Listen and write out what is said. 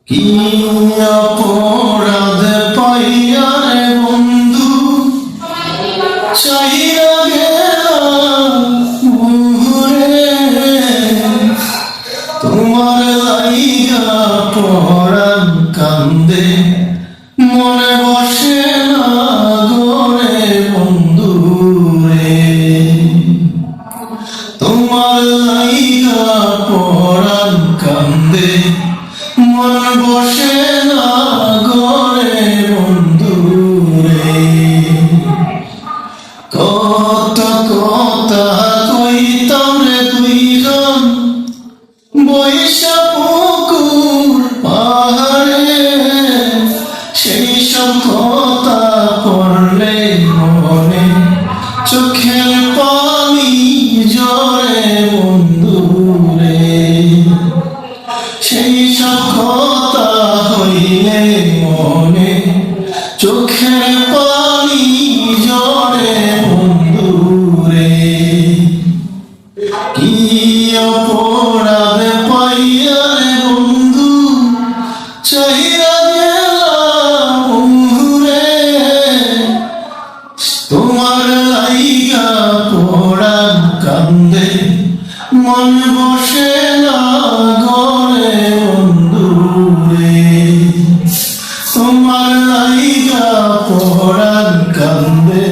কি অপরাধ পাইয়া রে বন্ধু চাহিয়া গেলাম ঘুরে, তোমার লাইগা পরাণ কান্দে মনে বসে না গরে বন্ধু রে। তোমার লাইগা পরাণ কান্দে মন বসে না গরে বন্ধু রে। কত কথা কইতাম রে দুইজন বৈশা পুকুর পাহাড়ে, সেই সব কথা পড়লে মনে চোখের পানি ঝরে বন্ধু রে। সেই সব কথা হইলে মনে চোখের পানি ঝরে বন্ধু রে। কি অপরাধ পাইয়া রে বন্ধু চাহিয়া গেলাম বন্ধু রে, তোমার লাইগা পরাণ কান্দে মন বসে না ঘরে বন্ধু রে। তোমার লাইগা পরাণ কান্দে